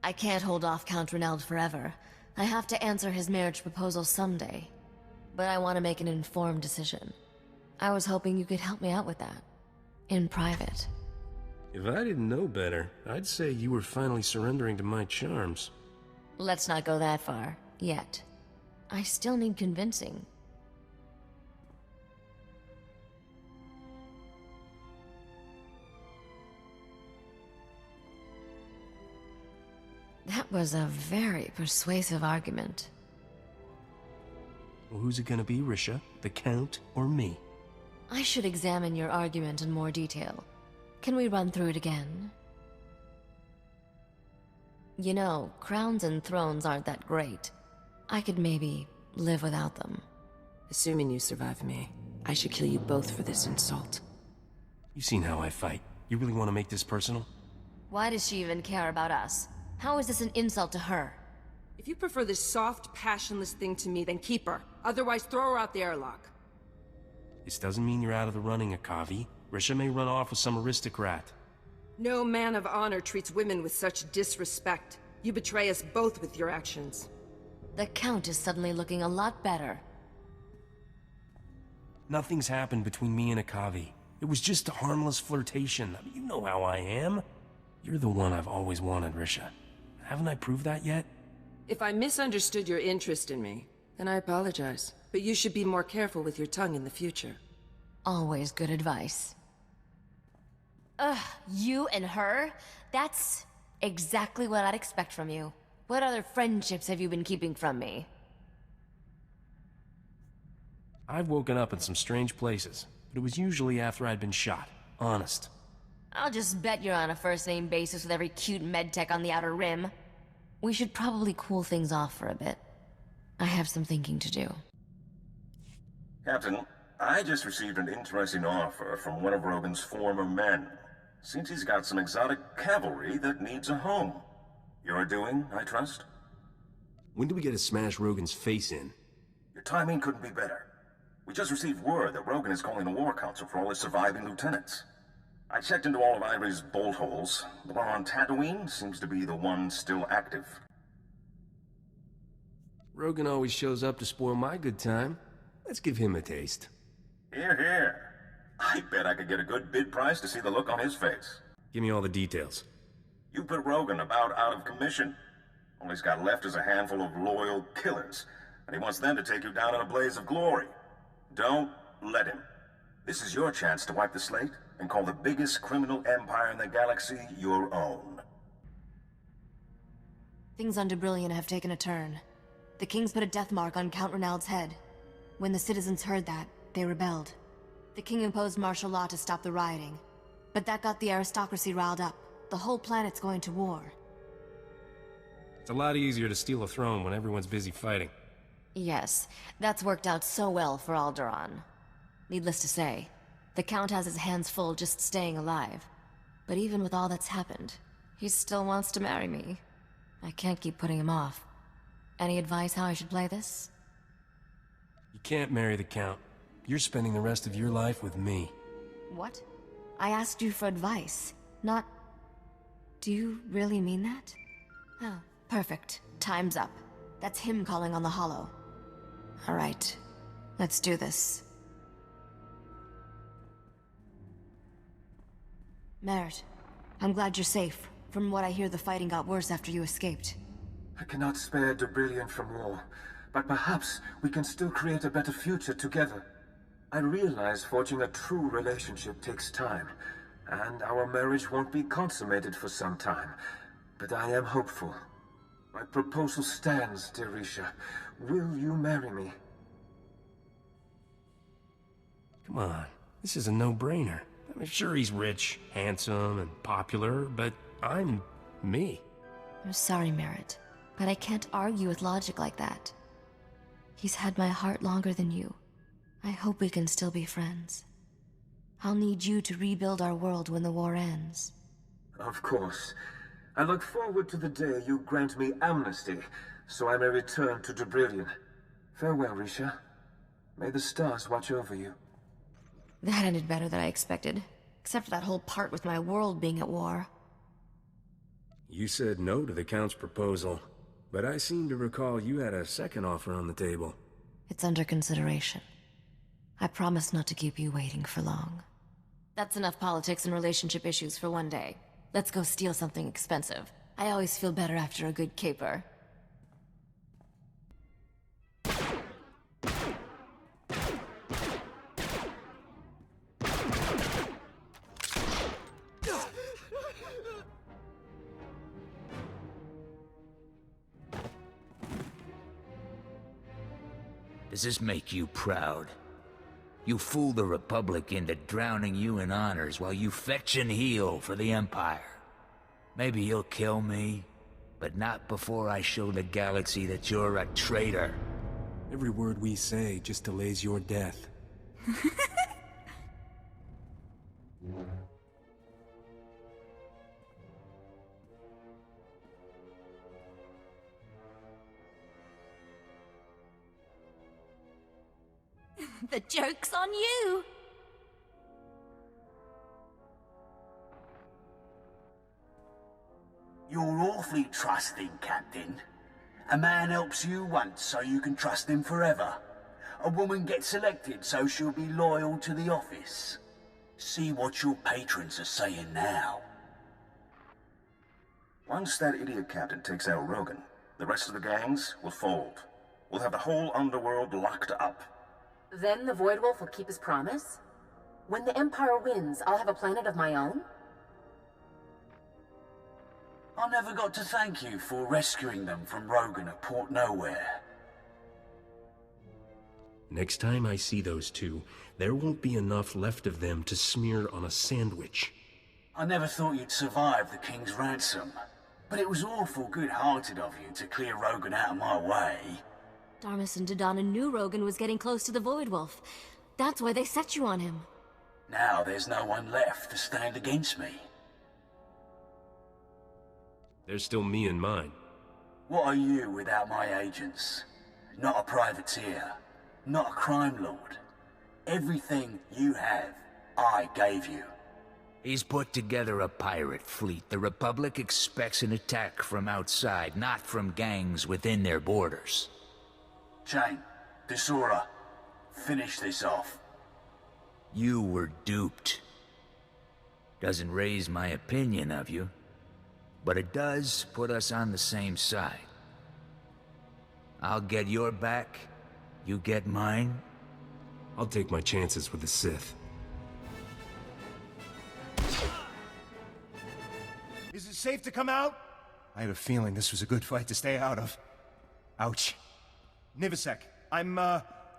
I can't hold off Count Renald forever. I have to answer his marriage proposal someday. But I want to make an informed decision. I was hoping you could help me out with that. In private. If I didn't know better, I'd say you were finally surrendering to my charms. Let's not go that far, yet. I still need convincing. That was a very persuasive argument. Well, who's it gonna be, Risha? The Count or me? I should examine your argument in more detail. Can we run through it again? You know, crowns and thrones aren't that great. I could maybe live without them. Assuming you survive me, I should kill you both for this insult. You've seen how I fight. You really want to make this personal? Why does she even care about us? How is this an insult to her? If you prefer this soft, passionless thing to me, then keep her. Otherwise, throw her out the airlock. This doesn't mean you're out of the running, Akavi. Risha may run off with some aristocrat. No man of honor treats women with such disrespect. You betray us both with your actions. The Count is suddenly looking a lot better. Nothing's happened between me and Akavi. It was just a harmless flirtation. I mean, you know how I am. You're the one I've always wanted, Risha. Haven't I proved that yet? If I misunderstood your interest in me, then I apologize. But you should be more careful with your tongue in the future. Always good advice. Ugh, you and her? That's exactly what I'd expect from you. What other friendships have you been keeping from me? I've woken up in some strange places, but it was usually after I'd been shot. Honest. I'll just bet you're on a first-name basis with every cute medtech on the Outer Rim. We should probably cool things off for a bit. I have some thinking to do. Captain, I just received an interesting offer from one of Rogan's former men. Seems he's got some exotic cavalry that needs a home. Your doing, I trust? When do we get to smash Rogan's face in? Your timing couldn't be better. We just received word that Rogan is calling a war council for all his surviving lieutenants. I checked into all of Ivory's bolt holes. The one on Tatooine seems to be the one still active. Rogan always shows up to spoil my good time. Let's give him a taste. Here, here. I bet I could get a good bid price to see the look on his face. Give me all the details. You put Rogan about out of commission. All he's got left is a handful of loyal killers, and he wants them to take you down in a blaze of glory. Don't let him. This is your chance to wipe the slate and call the biggest criminal empire in the galaxy your own. Things on Debrillion have taken a turn. The Kings put a death mark on Count Renald's head. When the citizens heard that, they rebelled. The King imposed martial law to stop the rioting. But that got the aristocracy riled up. The whole planet's going to war. It's a lot easier to steal a throne when everyone's busy fighting. Yes, that's worked out so well for Alderaan. Needless to say, the Count has his hands full just staying alive. But even with all that's happened, he still wants to marry me. I can't keep putting him off. Any advice how I should play this? You can't marry the Count. You're spending the rest of your life with me. What? I asked you for advice, not... Do you really mean that? Oh, perfect. Time's up. That's him calling on the Hollow. Alright, let's do this. Merritt, I'm glad you're safe. From what I hear, the fighting got worse after you escaped. I cannot spare Debrillion from war, but perhaps we can still create a better future together. I realize forging a true relationship takes time, and our marriage won't be consummated for some time, but I am hopeful. My proposal stands, dear Risha. Will you marry me? Come on, this is a no-brainer. I mean, sure, he's rich, handsome, and popular, but I'm me. I'm sorry, Merritt, but I can't argue with logic like that. He's had my heart longer than you. I hope we can still be friends. I'll need you to rebuild our world when the war ends. Of course. I look forward to the day you grant me amnesty, so I may return to Debrillion. Farewell, Risha. May the stars watch over you. That ended better than I expected. Except for that whole part with my world being at war. You said no to the Count's proposal, but I seem to recall you had a second offer on the table. It's under consideration. I promise not to keep you waiting for long. That's enough politics and relationship issues for one day. Let's go steal something expensive. I always feel better after a good caper. Does this make you proud? You fooled the Republic into drowning you in honors while you fetch and heal for the Empire. Maybe you'll kill me, but not before I show the galaxy that you're a traitor. Every word we say just delays your death. The joke's on you! You're awfully trusting, Captain. A man helps you once so you can trust him forever. A woman gets selected so she'll be loyal to the office. See what your patrons are saying now. Once that idiot captain takes out Rogan, the rest of the gangs will fold. We'll have the whole underworld locked up. Then the Void Wolf will keep his promise? When the Empire wins, I'll have a planet of my own? I never got to thank you for rescuing them from Rogan at Port Nowhere. Next time I see those two, there won't be enough left of them to smear on a sandwich. I never thought you'd survive the King's ransom, but it was awful good-hearted of you to clear Rogan out of my way. Darmus and Dodonna knew Rogan was getting close to the Void Wolf. That's why they set you on him. Now there's no one left to stand against me. There's still me and mine. What are you without my agents? Not a privateer, not a crime lord. Everything you have, I gave you. He's put together a pirate fleet. The Republic expects an attack from outside, not from gangs within their borders. Chain, Disora, finish this off. You were duped. Doesn't raise my opinion of you, but it does put us on the same side. I'll get your back, you get mine. I'll take my chances with the Sith. Is it safe to come out? I had a feeling this was a good fight to stay out of. Ouch. Nivasek, I'm,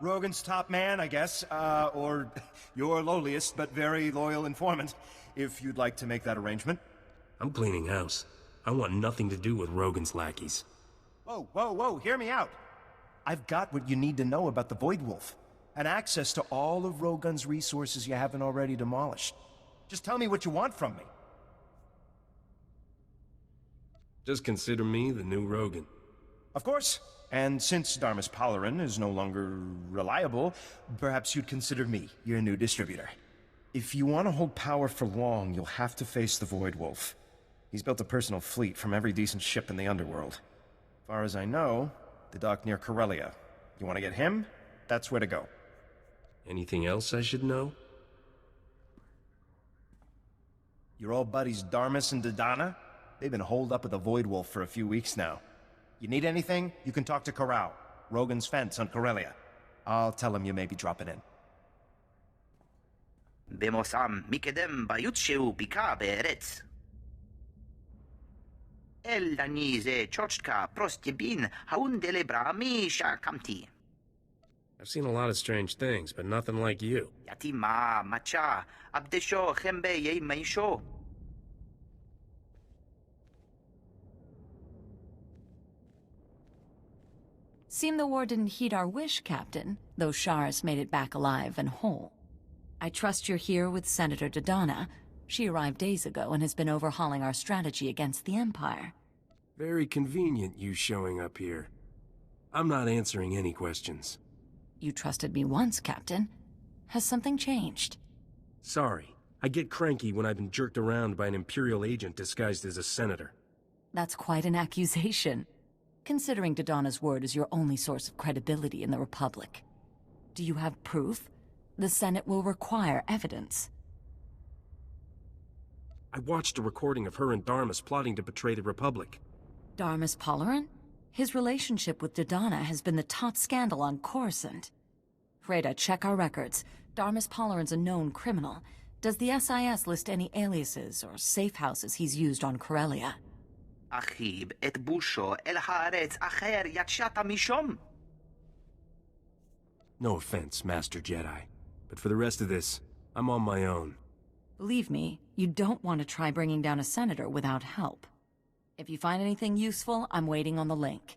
Rogan's top man, I guess, or your lowliest but very loyal informant, if you'd like to make that arrangement. I'm cleaning house. I want nothing to do with Rogan's lackeys. Whoa, whoa, whoa, hear me out. I've got what you need to know about the Void Wolf, and access to all of Rogan's resources you haven't already demolished. Just tell me what you want from me. Just consider me the new Rogan. Of course. And since Darmus Palarin is no longer reliable, perhaps you'd consider me your new distributor. If you want to hold power for long, you'll have to face the Void Wolf. He's built a personal fleet from every decent ship in the underworld. As far as I know, the dock near Corellia. You want to get him? That's where to go. Anything else I should know? Your old buddies Darmus and Dodonna? They've been holed up with the Void Wolf for a few weeks now. You need anything, you can talk to Corral, Rogan's fence on Corellia. I'll tell him you may be dropping in. Bemosam mikedem bayutsheu bika beretz. El danize chochka prostibin haundele brami shakamti. I've seen a lot of strange things, but nothing like you. Yatima macha abdesho chembe ye maisho. Seemed the war didn't heed our wish, Captain, though Sharis made it back alive and whole. I trust you're here with Senator Dodonna. She arrived days ago and has been overhauling our strategy against the Empire. Very convenient you showing up here. I'm not answering any questions. You trusted me once, Captain. Has something changed? Sorry. I get cranky when I've been jerked around by an Imperial agent disguised as a senator. That's quite an accusation, considering Dodonna's word is your only source of credibility in the Republic. Do you have proof? The Senate will require evidence. I watched a recording of her and Darmus plotting to betray the Republic. Darmus Polarin? His relationship with Dodonna has been the top scandal on Coruscant. Freda, check our records. Darmus Polarin's a known criminal. Does the SIS list any aliases or safe houses he's used on Corellia? Achib et busho el haaretz acher yatshata mishom. No offense, Master Jedi, but for the rest of this, I'm on my own. Believe me, you don't want to try bringing down a senator without help. If you find anything useful, I'm waiting on the link.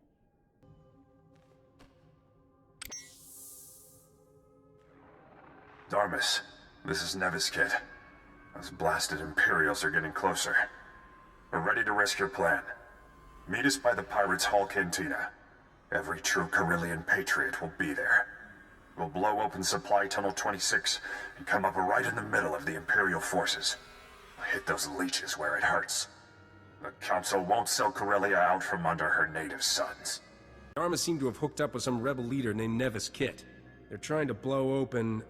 Darmus, this is Nevis Kid. Those blasted Imperials are getting closer. We're ready to risk your plan. Meet us by the Pirates' Hall Cantina. Every true Carillion patriot will be there. We'll blow open Supply Tunnel 26 and come up right in the middle of the Imperial forces. Hit those leeches where it hurts. The Council won't sell Corellia out from under her native sons. Darmus seemed to have hooked up with some rebel leader named Nevis Kit. They're trying to blow open,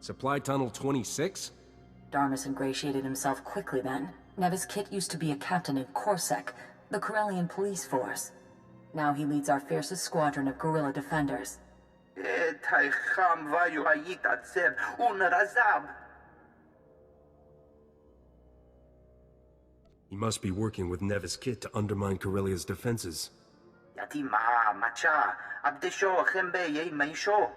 Supply Tunnel 26? Darmus ingratiated himself quickly then. Nevis Kit used to be a captain in Corsac, the Corellian police force. Now he leads our fiercest squadron of guerrilla defenders. He must be working with Nevis Kit to undermine Corellia's defenses. Yatima macha abdesho khembe ye meisho.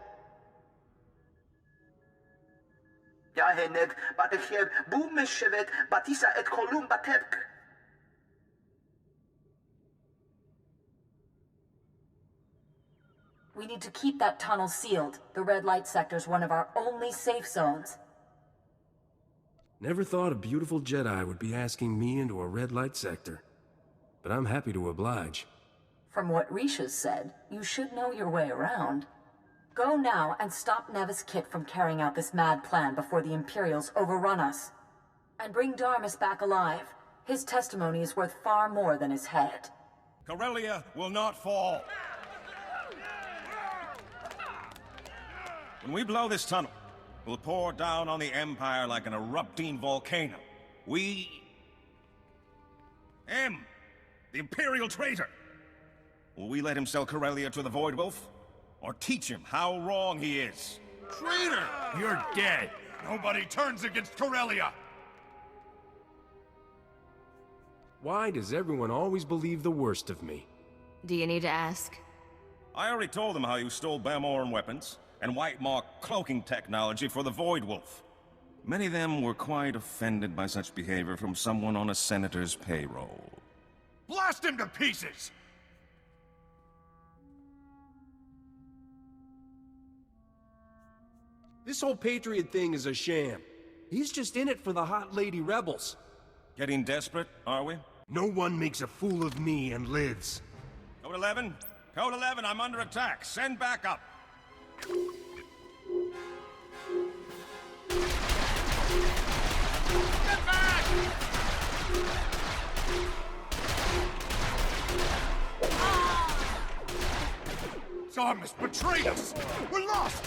Yahenet batecheb bu meshevet batisa et kolum batepk. We need to keep that tunnel sealed. The red light sector's one of our only safe zones. Never thought a beautiful Jedi would be asking me into a red light sector. But I'm happy to oblige. From what Risha said, you should know your way around. Go now and stop Nevis Kit from carrying out this mad plan before the Imperials overrun us. And bring Darmus back alive. His testimony is worth far more than his head. Corellia will not fall. When we blow this tunnel, we'll pour down on the Empire like an erupting volcano. Him, the Imperial traitor. Will we let him sell Corellia to the Void Wolf? Or teach him how wrong he is? Traitor! You're dead. Nobody turns against Corellia. Why does everyone always believe the worst of me? Do you need to ask? I already told them how you stole Bamoran weapons and White Mark cloaking technology for the Void Wolf. Many of them were quite offended by such behavior from someone on a senator's payroll. Blast him to pieces! This whole Patriot thing is a sham. He's just in it for the hot lady rebels. Getting desperate, are we? No one makes a fool of me and lives. Code 11? Code 11, I'm under attack. Send backup. Get back! Darmus betrayed us! We're lost!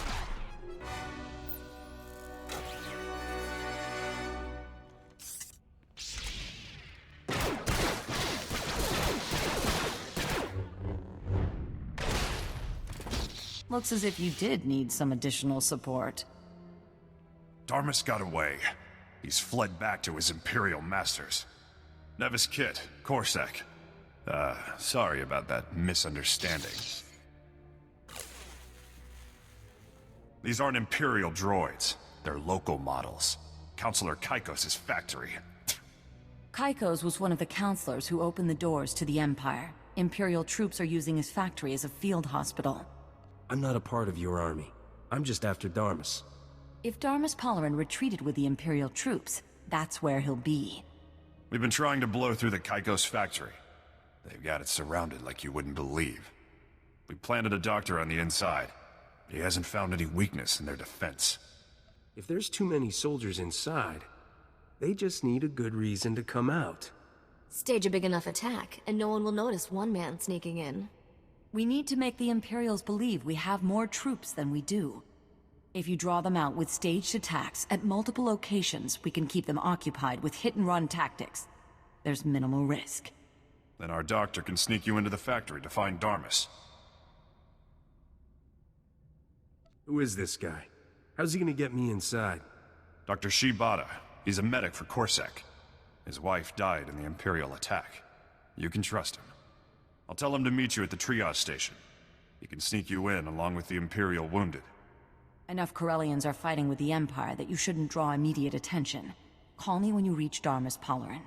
Looks as if you did need some additional support. Darmus got away. He's fled back to his Imperial masters. Nevis Kit, Corsac. Sorry about that misunderstanding. These aren't Imperial droids. They're local models. Counselor Kaikos' factory. Kaikos was one of the counselors who opened the doors to the Empire. Imperial troops are using his factory as a field hospital. I'm not a part of your army. I'm just after Darmus. If Darmus Polarin retreated with the Imperial troops, that's where he'll be. We've been trying to blow through the Kaikos factory. They've got it surrounded like you wouldn't believe. We planted a doctor on the inside. He hasn't found any weakness in their defense. If there's too many soldiers inside, they just need a good reason to come out. Stage a big enough attack, and no one will notice one man sneaking in. We need to make the Imperials believe we have more troops than we do. If you draw them out with staged attacks at multiple locations, we can keep them occupied with hit-and-run tactics. There's minimal risk. Then our doctor can sneak you into the factory to find Darmus. Who is this guy? How's he gonna get me inside? Dr. Shibata. He's a medic for Corsac. His wife died in the Imperial attack. You can trust him. I'll tell him to meet you at the triage station. He can sneak you in along with the Imperial wounded. Enough Corellians are fighting with the Empire that you shouldn't draw immediate attention. Call me when you reach Darmus Palarin.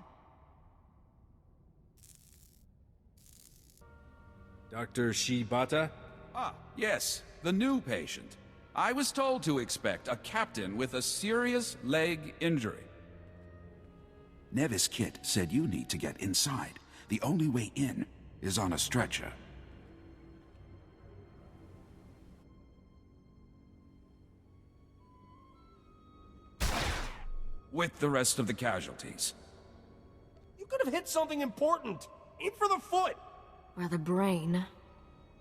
Dr. Shibata? Ah, yes, the new patient. I was told to expect a captain with a serious leg injury. Nevis Kit said you need to get inside. The only way in is on a stretcher. With the rest of the casualties. You could have hit something important. Aim for the foot. Or the brain.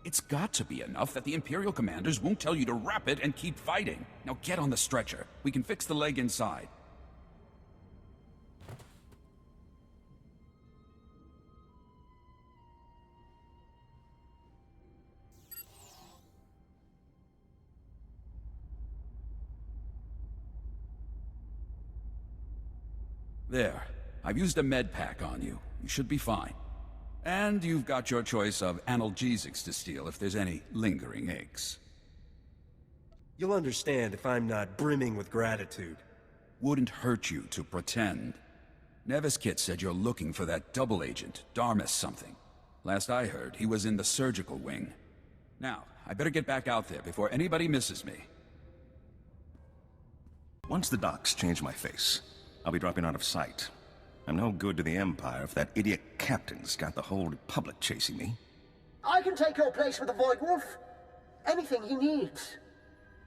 It's got to be enough that the Imperial commanders won't tell you to wrap it and keep fighting. Now get on the stretcher. We can fix the leg inside. There. I've used a med pack on you. You should be fine. And you've got your choice of analgesics to steal if there's any lingering aches. You'll understand if I'm not brimming with gratitude. Wouldn't hurt you to pretend. Nevis Kit said you're looking for that double agent, Darmus something. Last I heard, he was in the surgical wing. Now, I better get back out there before anybody misses me. Once the docs change my face, I'll be dropping out of sight. I'm no good to the Empire if that idiot captain's got the whole Republic chasing me. I can take your place with the Void Wolf. Anything he needs.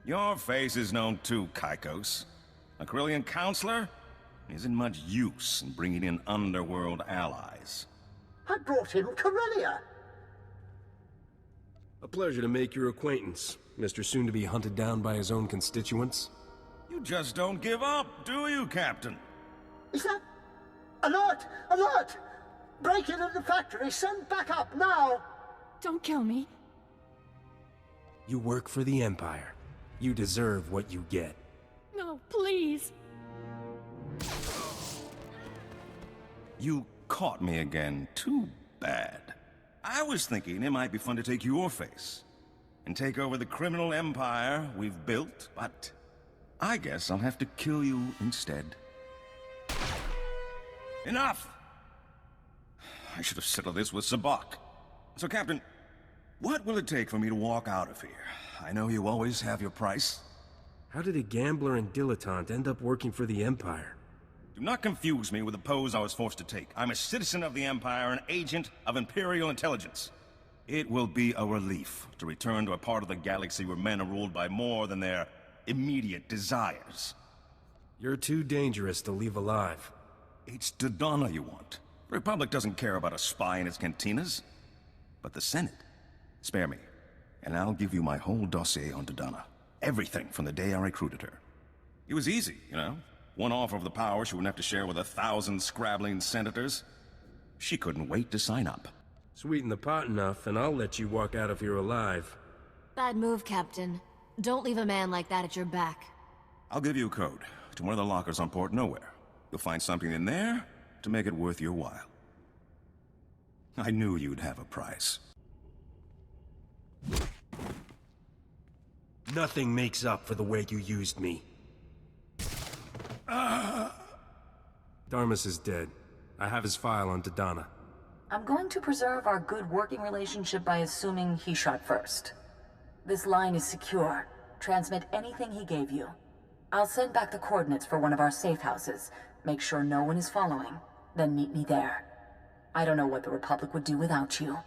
Your face is known too, Kaikos. A Corellian counselor isn't much use in bringing in underworld allies. I brought him Corellia. A pleasure to make your acquaintance, Mr. Soon-to-be hunted down by his own constituents. You just don't give up, do you, Captain? Is that... Alert! Alert! Break in at the factory! Send back up, now! Don't kill me. You work for the Empire. You deserve what you get. No, please. You caught me again. Too bad. I was thinking it might be fun to take your face and take over the criminal empire we've built, but I guess I'll have to kill you instead. Enough! I should have settled this with Sabak. So, Captain, what will it take for me to walk out of here? I know you always have your price. How did a gambler and dilettante end up working for the Empire? Do not confuse me with the pose I was forced to take. I'm a citizen of the Empire, an agent of Imperial intelligence. It will be a relief to return to a part of the galaxy where men are ruled by more than their immediate desires. You're too dangerous to leave alive. It's Dodonna you want. The Republic doesn't care about a spy in its cantinas. But the Senate. Spare me, and I'll give you my whole dossier on Dodonna. Everything from the day I recruited her. It was easy, you know? One offer of the power she wouldn't have to share with 1,000 scrabbling senators. She couldn't wait to sign up. Sweeten the pot enough, and I'll let you walk out of here alive. Bad move, Captain. Don't leave a man like that at your back. I'll give you a code to one of the lockers on Port Nowhere. You'll find something in there to make it worth your while. I knew you'd have a price. Nothing makes up for the way you used me. Darmus is dead. I have his file on Dodonna. I'm going to preserve our good working relationship by assuming he shot first. This line is secure. Transmit anything he gave you. I'll send back the coordinates for one of our safe houses. Make sure no one is following. Then meet me there. I don't know what the Republic would do without you.